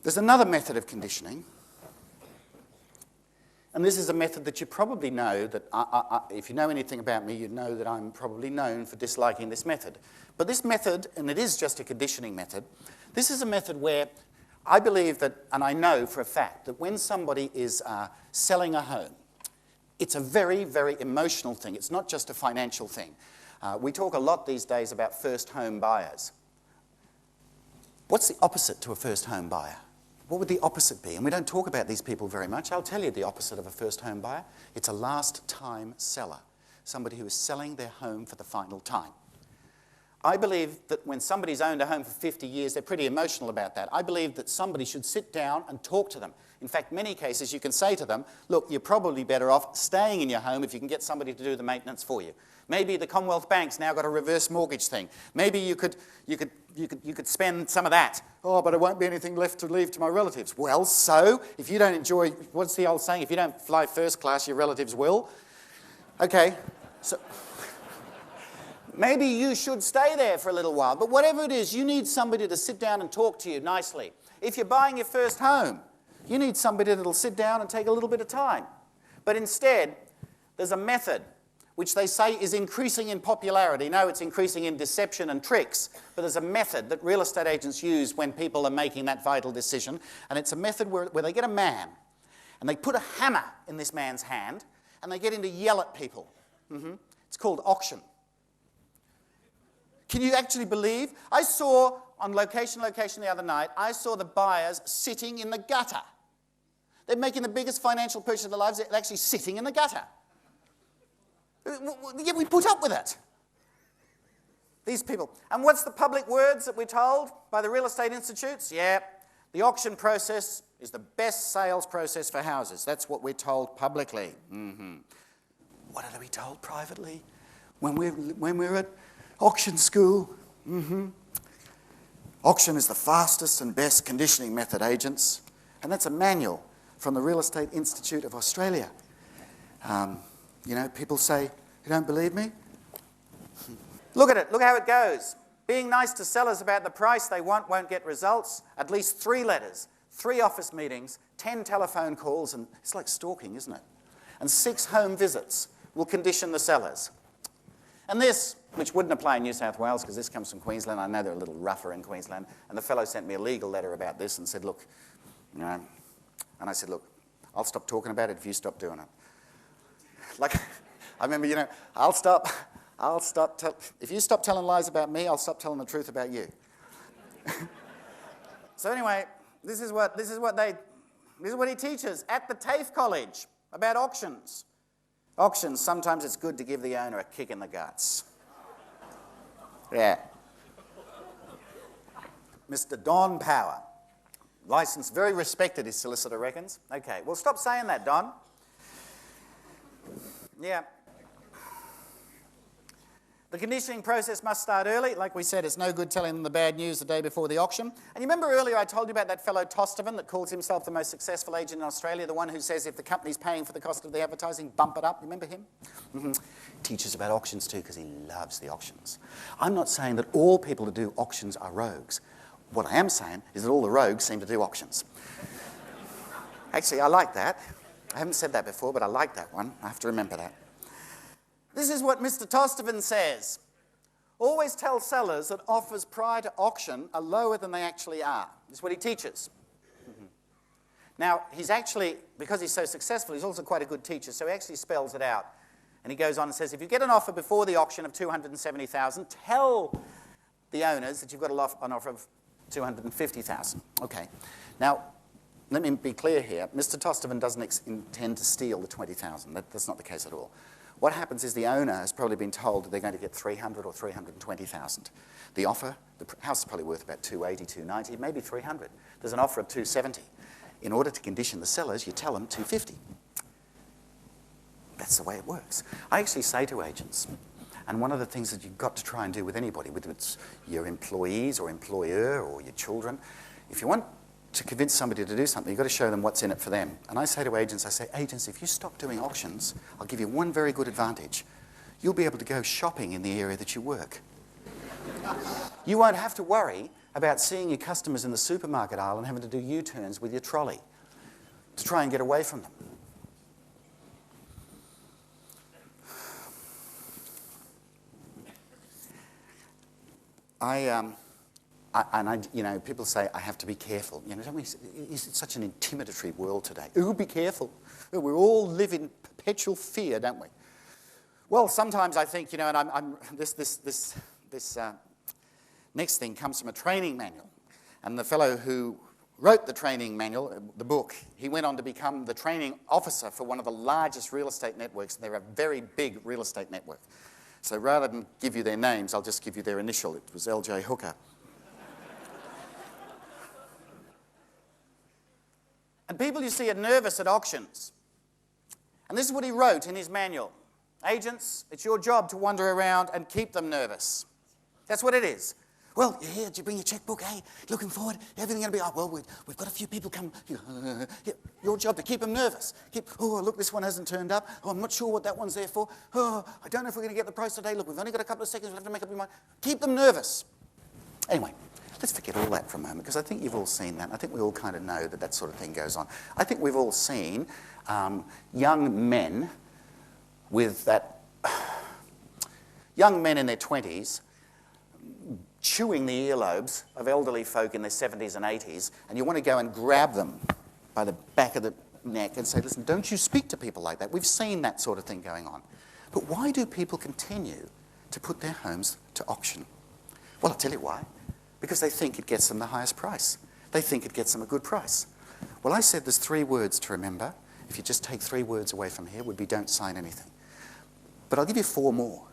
There's another method of conditioning, and this is a method that you probably know, that if you know anything about me, you'd know that I'm probably known for disliking this method. But this method, and it is just a conditioning method, this is a method where I believe that, and I know for a fact, that when somebody is selling a home, it's a very, very emotional thing. It's not just a financial thing. We talk a lot these days about first home buyers. What's the opposite to a first home buyer? What would the opposite be? And we don't talk about these people very much. I'll tell you the opposite of a first home buyer. It's a last-time seller, somebody who is selling their home for the final time. I believe that when somebody's owned a home for 50 years, they're pretty emotional about that. I believe that somebody should sit down and talk to them. In fact, many cases you can say to them, look, you're probably better off staying in your home if you can get somebody to do the maintenance for you. Maybe the Commonwealth Bank's now got a reverse mortgage thing. Maybe you could spend some of that. Oh, but there won't be anything left to leave to my relatives. Well, so, if you don't enjoy, what's the old saying? If you don't fly first class, your relatives will. Okay, so maybe you should stay there for a little while. But whatever it is, you need somebody to sit down and talk to you nicely. If you're buying your first home, you need somebody that'll sit down and take a little bit of time. But instead, there's a method which they say is increasing in popularity. No, it's increasing in deception and tricks, but there's a method that real estate agents use when people are making that vital decision, and it's a method where they get a man, and they put a hammer in this man's hand, and they get him to yell at people. It's called auction. Can you actually believe? I saw on location the other night, I saw the buyers sitting in the gutter. They're making the biggest financial purchase of their lives, they're actually sitting in the gutter. Yet we put up with it. These people. And what's the public words that we're told by the real estate institutes? Yeah, the auction process is the best sales process for houses. That's what we're told publicly. What are we told privately? When we're at auction school? Auction is the fastest and best conditioning method, agents. And that's a manual from the Real Estate Institute of Australia. You know, people say, you don't believe me? Look at it. Look how it goes. Being nice to sellers about the price they want won't get results. At least 3 letters, 3 office meetings, 10 telephone calls, and it's like stalking, isn't it? And 6 home visits will condition the sellers. And this, which wouldn't apply in New South Wales because this comes from Queensland. I know they're a little rougher in Queensland. And the fellow sent me a legal letter about this and said, look, you know, and I said, look, I'll stop talking about it if you stop doing it. Like, I remember, you know, if you stop telling lies about me, I'll stop telling the truth about you. So anyway, this is what he teaches at the TAFE College about auctions. Auctions, sometimes it's good to give the owner a kick in the guts. Yeah. Mr. Don Power, licensed, very respected, his solicitor reckons. Okay, well, stop saying that, Don. Yeah. The conditioning process must start early. Like we said, it's no good telling them the bad news the day before the auction. And you remember earlier I told you about that fellow Tostovan that calls himself the most successful agent in Australia, the one who says if the company's paying for the cost of the advertising, bump it up. You remember him? Teaches about auctions too because he loves the auctions. I'm not saying that all people who do auctions are rogues. What I am saying is that all the rogues seem to do auctions. Actually, I like that. I haven't said that before, but I like that one. I have to remember that. This is what Mr. Tostovan says. Always tell sellers that offers prior to auction are lower than they actually are. This is what he teaches. Now, he's actually, because he's so successful, he's also quite a good teacher, so he actually spells it out. And he goes on and says, if you get an offer before the auction of $270,000, tell the owners that you've got an offer of $250,000. Okay. Now, let me be clear here. Mr. Tostovan doesn't intend to steal the $20,000. That's not the case at all. What happens is the owner has probably been told that they're going to get $300,000 or $320,000. The offer, the house is probably worth about $280,000, $290,000, maybe $300,000. There's an offer of $270,000. In order to condition the sellers, you tell them $250,000. That's the way it works. I actually say to agents, and one of the things that you've got to try and do with anybody, whether it's your employees or employer or your children, if you want to convince somebody to do something, you've got to show them what's in it for them. And I say to agents, agents, if you stop doing auctions, I'll give you one very good advantage. You'll be able to go shopping in the area that you work. You won't have to worry about seeing your customers in the supermarket aisle and having to do U-turns with your trolley to try and get away from them. People say, I have to be careful. It's such an intimidatory world today. Oh, be careful. We all live in perpetual fear, don't we? Well, sometimes I think, and this next thing comes from a training manual. And the fellow who wrote the training manual, the book, he went on to become the training officer for one of the largest real estate networks. They're a very big real estate network. So rather than give you their names, I'll just give you their initial. It was L.J. Hooker. And people, you see, are nervous at auctions. And this is what he wrote in his manual. Agents, it's your job to wander around and keep them nervous. That's what it is. Well, you're here, did you bring your checkbook? Hey, looking forward, everything going to be, well, we've got a few people come. Your job to keep them nervous. Look, this one hasn't turned up. Oh, I'm not sure what that one's there for. Oh, I don't know if we're going to get the price today. Look, we've only got a couple of seconds, we'll have to make up your mind. Keep them nervous. Anyway, let's forget all that for a moment, because I think you've all seen that. I think we all kind of know that that sort of thing goes on. I think we've all seen young men with that, young men in their 20s chewing the earlobes of elderly folk in their 70s and 80s, and you want to go and grab them by the back of the neck and say, listen, don't you speak to people like that. We've seen that sort of thing going on. But why do people continue to put their homes to auction? Well, I'll tell you why. Because they think it gets them the highest price. They think it gets them a good price. Well, I said there's 3 words to remember. If you just take 3 words away from here, would be don't sign anything. But I'll give you 4 more.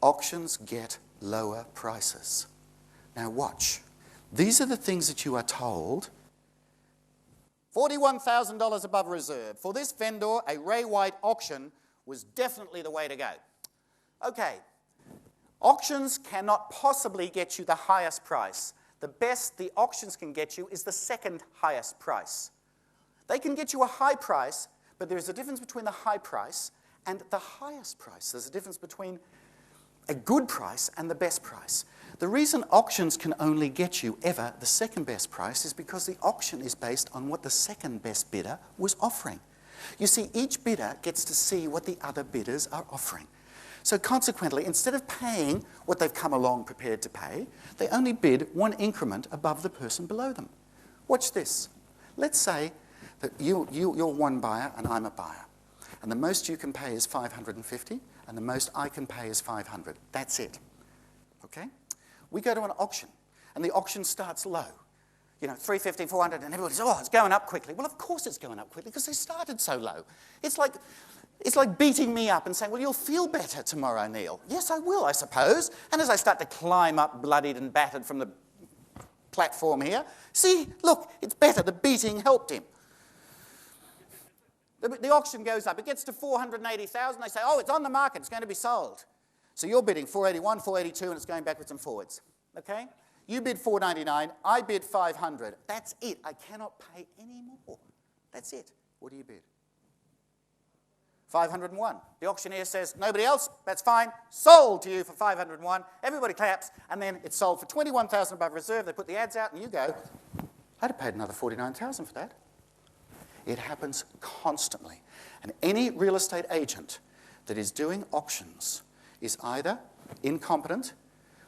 Auctions get lower prices. Now watch. These are the things that you are told. $41,000 above reserve. For this vendor, a Ray White auction was definitely the way to go. Okay. Auctions cannot possibly get you the highest price. The best the auctions can get you is the second highest price. They can get you a high price, but there's a difference between the high price and the highest price. There's a difference between a good price and the best price. The reason auctions can only get you ever the second best price is because the auction is based on what the second best bidder was offering. You see, each bidder gets to see what the other bidders are offering. So consequently, instead of paying what they've come along prepared to pay, they only bid one increment above the person below them. Watch this. Let's say that you're one buyer and I'm a buyer. And the most you can pay is $550, and the most I can pay is $500. That's it. Okay? We go to an auction, and the auction starts low. $350, $400, and everybody says, oh, it's going up quickly. Well, of course it's going up quickly, because they started so low. It's like beating me up and saying, well, you'll feel better tomorrow, Neil. Yes, I will, I suppose. And as I start to climb up bloodied and battered from the platform here, see, look, it's better. The beating helped him. The auction goes up. It gets to $480,000. They say, oh, it's on the market. It's going to be sold. So you're bidding $481, $482, and it's going backwards and forwards. Okay? You bid $499. I bid $500. That's it. I cannot pay any more. That's it. What do you bid? $501. The auctioneer says, nobody else? That's fine. Sold to you for $501. Everybody claps, and then it's sold for $21,000 above reserve. They put the ads out, and you go, I'd have paid another $49,000 for that. It happens constantly. And any real estate agent that is doing auctions is either incompetent,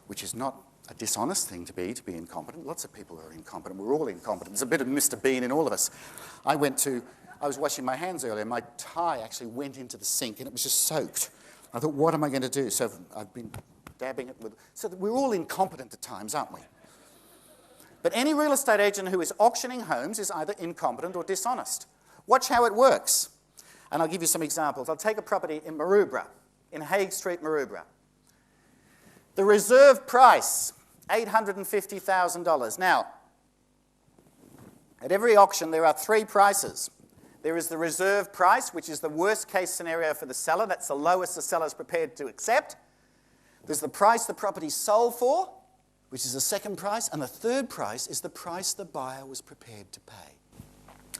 which is not a dishonest thing to be incompetent. Lots of people are incompetent. We're all incompetent. There's a bit of Mr. Bean in all of us. I was washing my hands earlier. My tie actually went into the sink, and it was just soaked. I thought, what am I going to do? So I've been dabbing it with... So we're all incompetent at times, aren't we? But any real estate agent who is auctioning homes is either incompetent or dishonest. Watch how it works. And I'll give you some examples. I'll take a property in Maroubra, in Hague Street, Maroubra. The reserve price, $850,000. Now, at every auction there are 3 prices. There is the reserve price, which is the worst case scenario for the seller. That's the lowest the seller is prepared to accept. There's the price the property sold for, which is the second price, and the third price is the price the buyer was prepared to pay.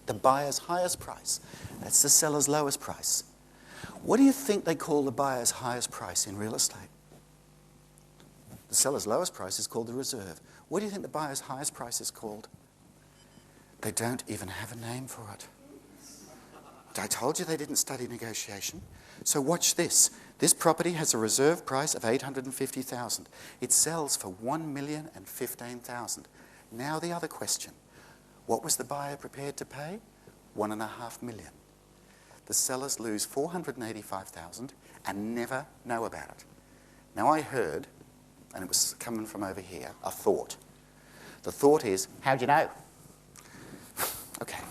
The buyer's highest price. That's the seller's lowest price. What do you think they call the buyer's highest price in real estate? The seller's lowest price is called the reserve. What do you think the buyer's highest price is called? They don't even have a name for it. I told you they didn't study negotiation. So watch this. This property has a reserve price of $850,000. It sells for $1,015,000. Now the other question. What was the buyer prepared to pay? $1.5 million. The sellers lose $485,000 and never know about it. Now I heard, and it was coming from over here, a thought. The thought is, how'd you know? Okay.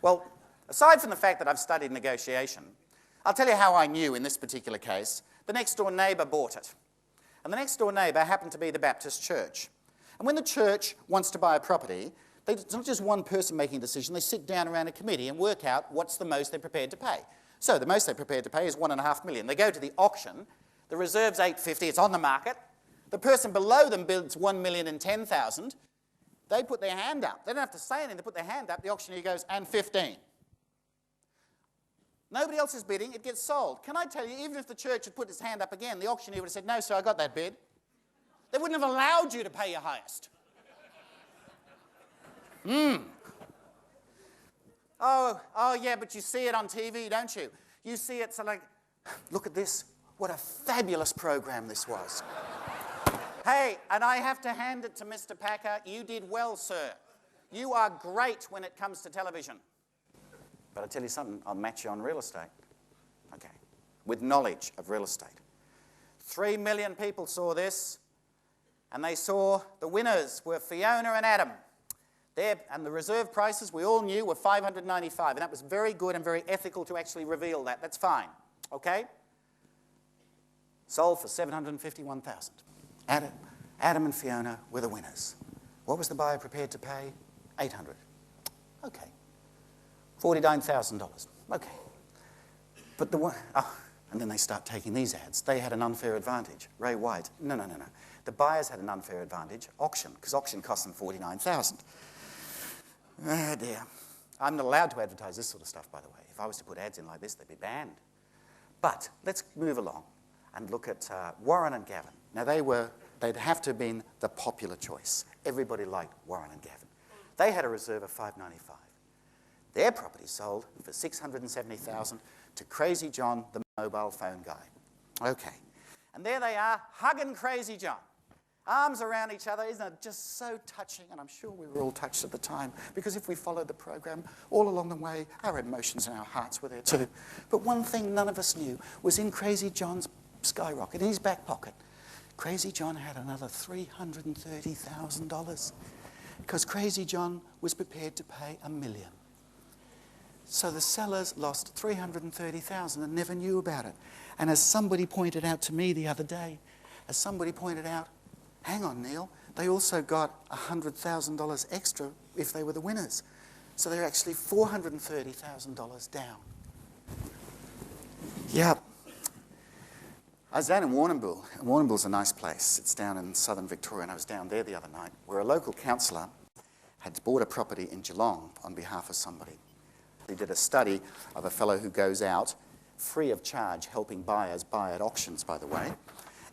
Well, aside from the fact that I've studied negotiation, I'll tell you how I knew in this particular case. The next door neighbour bought it. And the next door neighbour happened to be the Baptist church. And when the church wants to buy a property, it's not just one person making a decision. They sit down around a committee and work out what's the most they're prepared to pay. So the most they're prepared to pay is $1.5 million. They go to the auction. The reserve's $850,000. It's on the market. The person below them bids $1,010,000. They put their hand up. They don't have to say anything. They put their hand up. The auctioneer goes, and 15. Nobody else is bidding. It gets sold. Can I tell you, even if the church had put its hand up again, the auctioneer would have said, no, sir, I got that bid. They wouldn't have allowed you to pay your highest. Oh, yeah, but you see it on TV, don't you? You see it, so like, look at this. What a fabulous program this was. Hey, and I have to hand it to Mr. Packer. You did well, sir. You are great when it comes to television. But I'll tell you something, I'll match you on real estate. Okay, with knowledge of real estate. 3 million people saw this, and they saw the winners were Fiona and Adam. And the reserve prices, we all knew, were $595, and that was very good and very ethical to actually reveal that. That's fine, okay? Sold for $751,000. Adam and Fiona were the winners. What was the buyer prepared to pay? $800. Okay. $49,000. Okay. But the one, and then they start taking these ads. They had an unfair advantage. Ray White. No. The buyers had an unfair advantage. Auction, because auction cost them $49,000. Oh dear. I'm not allowed to advertise this sort of stuff, by the way. If I was to put ads in like this, they'd be banned. But let's move along and look at Warren and Gavin. Now they'd have to have been the popular choice. Everybody liked Warren and Gavin. They had a reserve of $595. Their property sold for $670,000 to Crazy John, the mobile phone guy. Okay. And there they are, hugging Crazy John. Arms around each other. Isn't it just so touching? And I'm sure we were all touched at the time, because if we followed the program, all along the way, our emotions and our hearts were there too. But one thing none of us knew was in Crazy John's skyrocket, in his back pocket, Crazy John had another $330,000, because Crazy John was prepared to pay $1 million. So the sellers lost $330,000 and never knew about it. And as somebody pointed out to me the other day, hang on, Neil, they also got $100,000 extra if they were the winners. So they're actually $430,000 down. Yeah. I was down in Warrnambool. Warrnambool's a nice place. It's down in southern Victoria, and I was down there the other night, where a local councillor had bought a property in Geelong on behalf of somebody. He did a study of a fellow who goes out free of charge helping buyers buy at auctions, by the way.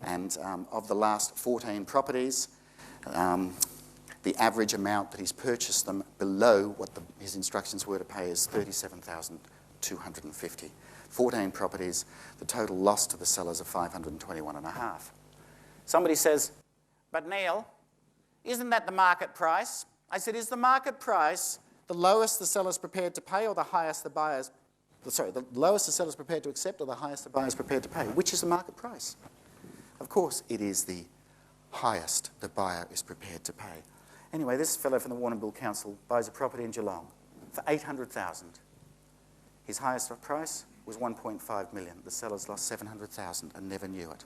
And of the last 14 properties, the average amount that he's purchased them below what his instructions were to pay is $37,250. 14 properties, the total loss to the sellers of $521.5. Somebody says, but Neil, isn't that the market price? I said, is the market price the lowest the seller's prepared to pay, or the highest the buyer's, the lowest the seller's prepared to accept, or the highest the buyer's prepared to pay? Which is the market price? Of course, it is the highest the buyer is prepared to pay. Anyway, this fellow from the Warrnambool Council buys a property in Geelong for $800,000. His highest price was $1.5 million. The sellers lost $700,000 and never knew it.